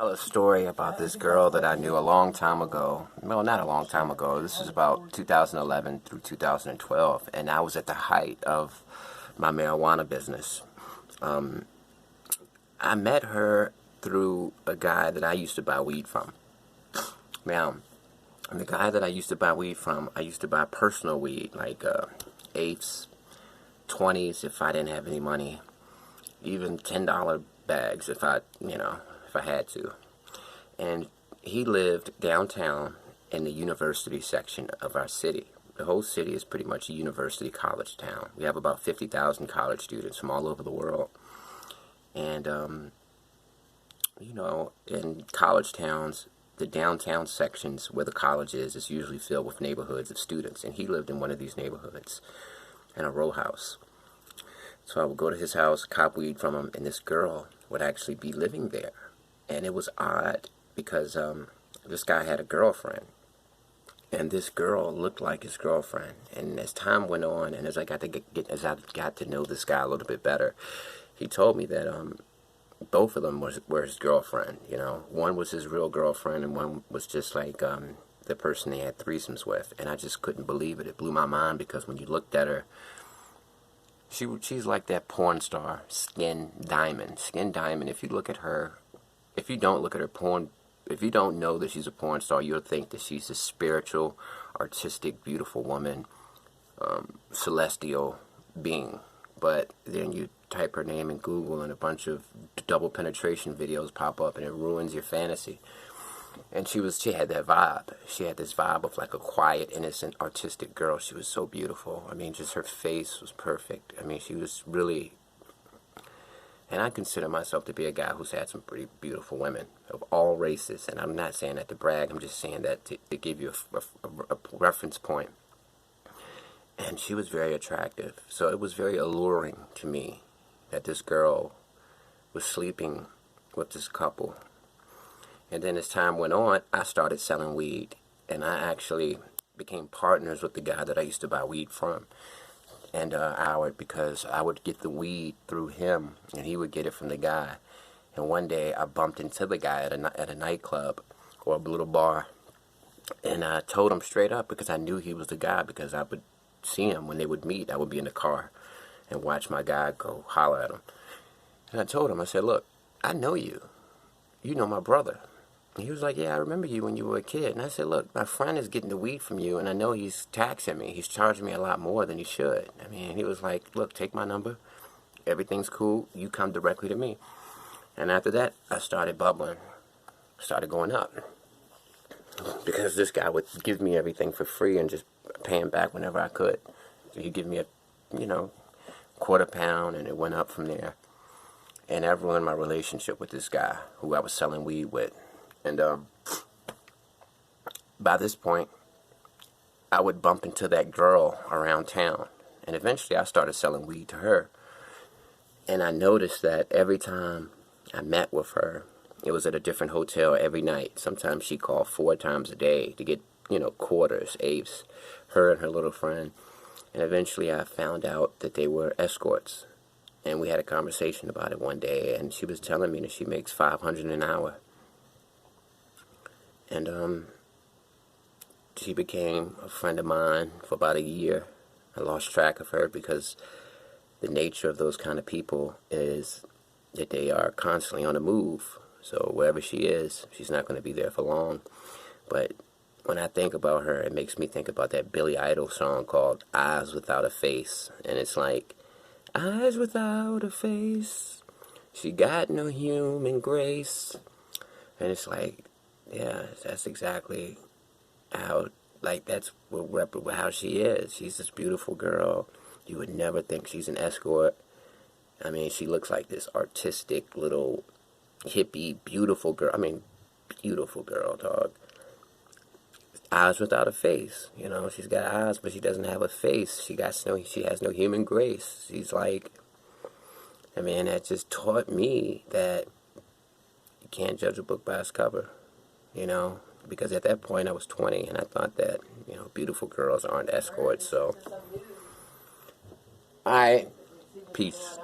Tell a story about this girl that I knew a long time ago. Well, not a long time ago. This is about 2011 through 2012, and I was at the height of my marijuana business. I met her through a guy that I used to buy weed from. Now, the guy that I used to buy weed from, I used to buy personal weed, like eighths, 20s if I didn't have any money, even $10 bags if I had to. And he lived downtown in the university section of our city. The whole city is pretty much a university college town. We have about 50,000 college students from all over the world. And, in college towns, the downtown sections where the college is usually filled with neighborhoods of students. And he lived in one of these neighborhoods in a row house. So I would go to his house, cop weed from him, and this girl would actually be living there. And it was odd because this guy had a girlfriend. And this girl looked like his girlfriend. And as time went on, and as I got to know this guy a little bit better, he told me that both of them were his girlfriend. You know, one was his real girlfriend, and one was just like the person he had threesomes with. And I just couldn't believe it. It blew my mind because when you looked at her, she's like that porn star, Skin Diamond. Skin Diamond. If you look at her, if you don't look at her porn. If you don't know that she's a porn star, you'll think that she's a spiritual, artistic, beautiful woman, celestial being. But then you type her name in Google and a bunch of double penetration videos pop up and it ruins your fantasy. And she had that vibe. She had this vibe of like a quiet, innocent, artistic girl. She was so beautiful. I mean, just her face was perfect. I mean, she was really... And I consider myself to be a guy who's had some pretty beautiful women of all races. And I'm not saying that to brag. I'm just saying that to give you a reference point. And she was very attractive. So it was very alluring to me that this girl was sleeping with this couple. And then as time went on, I started selling weed. And I actually became partners with the guy that I used to buy weed from. And because I would get the weed through him, and he would get it from the guy. And one day I bumped into the guy at a nightclub or a little bar, and I told him straight up because I knew he was the guy because I would see him when they would meet. I would be in the car and watch my guy go holler at him. And I told him, I said, "Look, I know you. You know my brother." And he was like, "Yeah, I remember you when you were a kid." And I said, "Look, my friend is getting the weed from you, and I know he's taxing me. He's charging me a lot more than he should." I mean, he was like, "Look, take my number. Everything's cool. You come directly to me." And after that, I started bubbling. Started going up. Because this guy would give me everything for free and just pay him back whenever I could. So he'd give me a, quarter pound, and it went up from there. And that ruined my relationship with this guy who I was selling weed with. And by this point, I would bump into that girl around town. And eventually I started selling weed to her. And I noticed that every time I met with her, it was at a different hotel every night. Sometimes she called 4 times a day to get, quarters, eighths, her and her little friend. And eventually I found out that they were escorts. And we had a conversation about it one day. And she was telling me that she makes $500 an hour. And she became a friend of mine for about a year. I lost track of her because the nature of those kind of people is that they are constantly on the move. So wherever she is, she's not going to be there for long. But when I think about her, it makes me think about that Billy Idol song called Eyes Without a Face. And it's like, eyes without a face, she got no human grace. And it's like, yeah, that's exactly how, that's how she is. She's this beautiful girl. You would never think she's an escort. I mean, she looks like this artistic little hippie, beautiful girl. I mean, beautiful girl, dog. Eyes without a face. She's got eyes, but she doesn't have a face. She has no human grace. She's like, I mean, that just taught me that you can't judge a book by its cover. Because at that point I was 20 and I thought that, beautiful girls aren't escorts. So, alright, peace.